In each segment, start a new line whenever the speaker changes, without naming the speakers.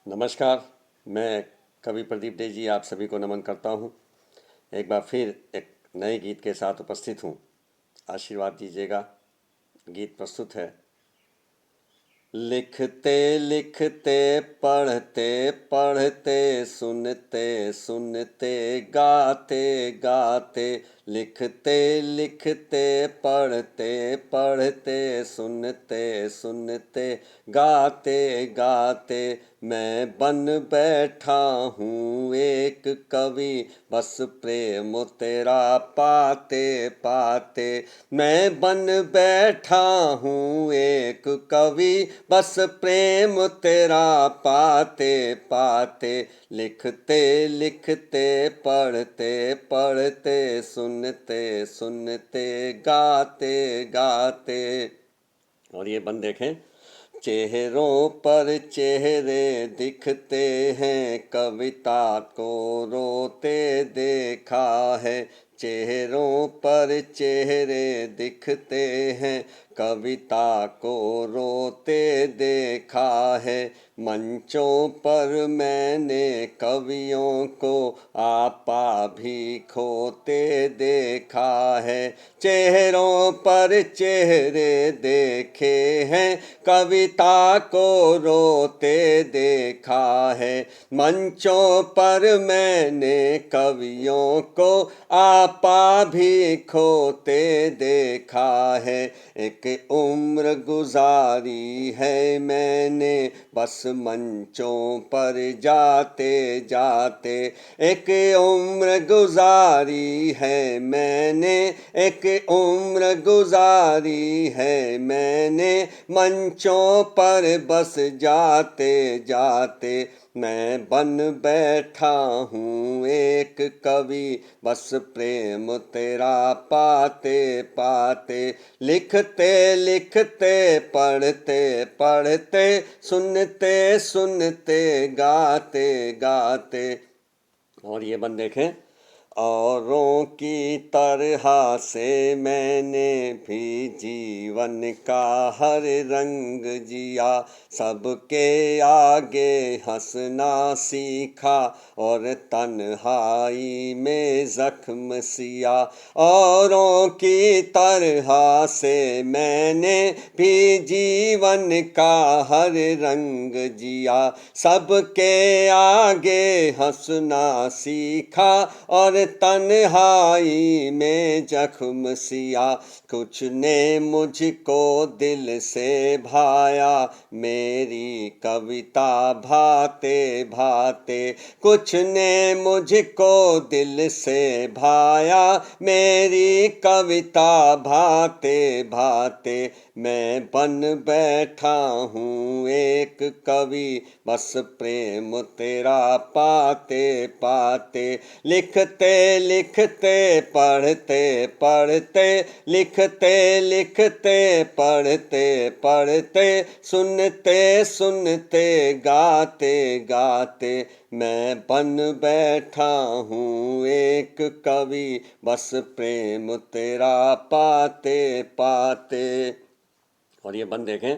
नमस्कार। मैं कवि प्रदीप डे जी आप सभी को नमन करता हूँ। एक बार फिर एक नए गीत के साथ उपस्थित हूँ। आशीर्वाद दीजिएगा। गीत प्रस्तुत है। लिखते लिखते पढ़ते पढ़ते सुनते सुनते गाते गाते, लिखते लिखते पढ़ते पढ़ते सुनते सुनते गाते गाते, मैं बन बैठा हूँ एक कवि बस प्रेम तेरा पाते पाते। मैं बन बैठा हूँ एक कवि बस प्रेम तेरा पाते पाते, लिखते लिखते पढ़ते पढ़ते सुनते सुनते गाते गाते। और ये बंद देखें। चेहरों पर चेहरे दिखते हैं, कविता को रोते देखा है। चेहरों पर चेहरे दिखते हैं, कविता को रोते देखा है। मंचों पर मैंने कवियों को आपा भी खोते देखा है। चेहरों पर चेहरे देखे हैं, कविता को रोते देखा है। मंचों पर मैंने कवियों को आपा भी खोते देखा है। एक उम्र गुजारी है मैंने बस मंचों पर जाते जाते। एक उम्र गुजारी है मैंने, एक उम्र गुजारी है मैंने, मंचों पर बस जाते जाते। मैं बन बैठा हूँ एक कवि बस प्रेम तेरा पाते पाते, लिखते लिखते पढ़ते पढ़ते सुनते सुनते गाते गाते। और ये बंद देखें। औरों की तरह से मैंने भी जीवन का हर रंग जिया, सबके आगे हंसना सीखा और तन्हाई में जख्म सिया। औरों की तरह से मैंने भी जीवन का हर रंग जिया, सबके आगे हंसना सीखा और तन्हाई में जख्म सिया। कुछ ने मुझको दिल से भाया, मेरी कविता भाते भाते। कुछ ने मुझको दिल से भाया, मेरी कविता भाते भाते। मैं बन बैठा हूँ एक कवि बस प्रेम तेरा पाते पाते, लिखते लिखते पढ़ते पढ़ते, लिखते लिखते पढ़ते पढ़ते, सुनते सुनते गाते गाते। मैं बन बैठा हूँ एक कवि बस प्रेम तेरा पाते पाते। और ये बंद देखें।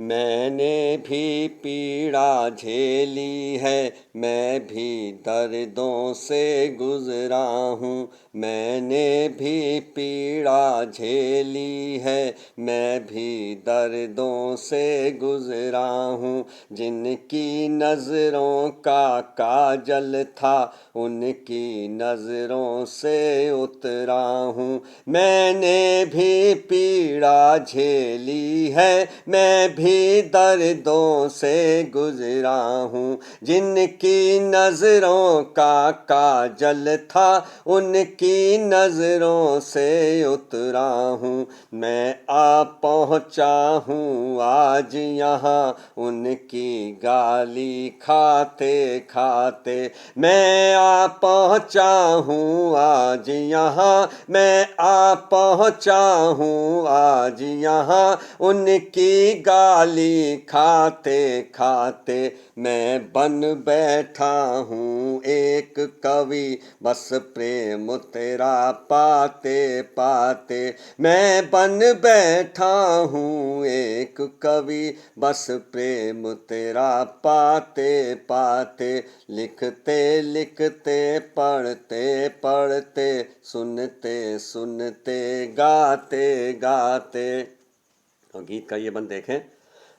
मैंने भी पीड़ा झेली है, मैं भी दर्दों से गुजरा हूँ। मैंने भी पीड़ा झेली है, मैं भी दर्दों से गुजरा हूँ। जिनकी नज़रों का काजल था, उनकी नज़रों से उतरा हूँ। मैंने भी पीड़ा झेली है, मैं भी दर्दों से गुजरा हूँ। जिनकी नज़रों का काजल था, उनकी नज़रों से उतरा हूँ। मैं आ पहुँचा हूँ आज यहाँ, उनकी गाली खाते खाते। मैं आ पहुँचा हूँ आज यहाँ, मैं आ पहुँचा हूँ आज यहाँ, उनकी गाली थाली खाते खाते मैं बन बैठा हूँ एक कवि, बस प्रेम तेरा पाते पाते मैं बन बैठा हूँ एक कवि, बस प्रेम तेरा पाते पाते लिखते लिखते पढ़ते पढ़ते सुनते सुनते गाते गाते। और गीत का ये बंद देखें,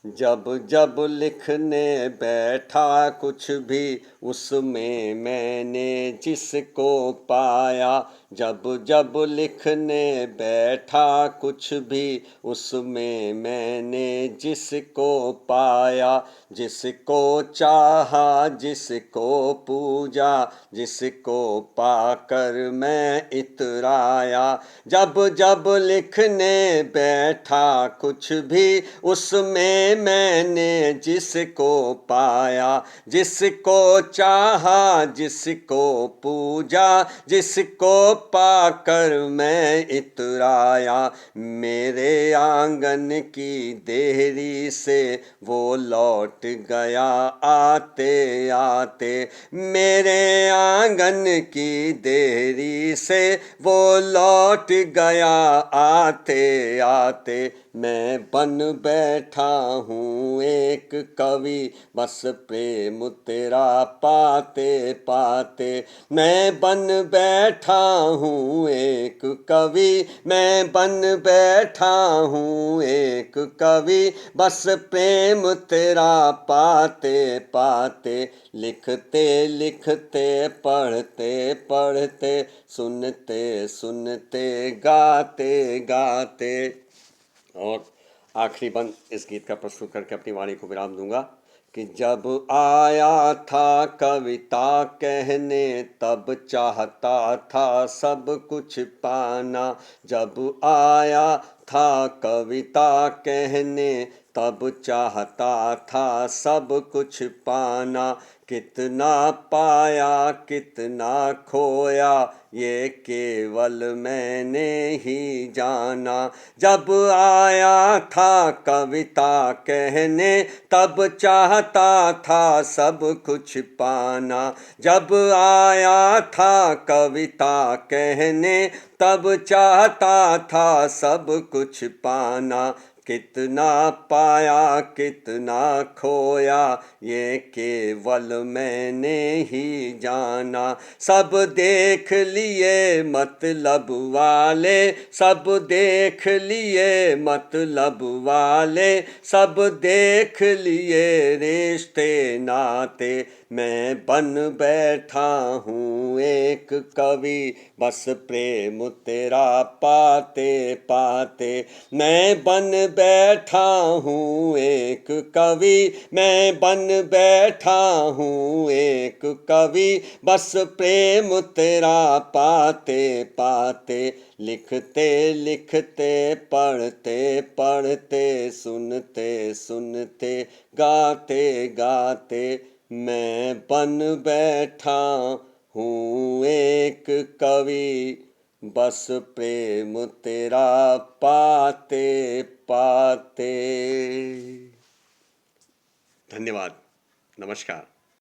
जब जब लिखने बैठा कुछ भी उसमें मैंने जिसको पाया, जब जब लिखने बैठा कुछ भी उसमें मैंने जिसको पाया, जिसको चाहा जिसको पूजा जिसको पाकर मैं इतराया, जब जब लिखने बैठा कुछ भी उसमें मैंने जिसको पाया, जिसको चाहा जिसको पूजा जिसको पाकर मैं इतराया, मेरे आंगन की देहरी से वो लौट गया आते आते, मेरे आंगन की देहरी से वो लौट गया आते आते, मैं बन बैठा हूँ एक कवि, बस प्रेम तेरा पाते पाते मैं बन बैठा हूँ एक कवि, मैं बन बैठा हूँ एक कवि, बस प्रेम तेरा पाते पाते लिखते लिखते पढ़ते पढ़ते सुनते सुनते गाते गाते। और आखिरी बंद इस गीत का प्रस्तुत करके अपनी वाणी को विराम दूंगा कि जब आया था कविता कहने तब चाहता था सब कुछ पाना, जब आया था कविता कहने तब चाहता था सब कुछ पाना, कितना पाया कितना खोया ये केवल मैंने ही जाना, जब आया था कविता कहने तब चाहता था सब कुछ पाना, जब आया था कविता कहने तब चाहता था सब कुछ पाना, कितना पाया कितना खोया ये केवल मैंने ही जाना, सब देख लिए मतलब वाले सब देख लिए मतलब वाले सब देख लिए रिश्ते नाते, मैं बन बैठा हूँ एक कवि, बस प्रेम तेरा पाते पाते मैं बन बैठा हूँ एक कवि, मैं बन बैठा हूँ एक कवि, बस प्रेम तेरा पाते पाते लिखते लिखते पढ़ते पढ़ते सुनते सुनते गाते गाते मैं बन बैठा हूँ एक कवि, बस प्रेम तेरा पाते पाते। धन्यवाद, नमस्कार।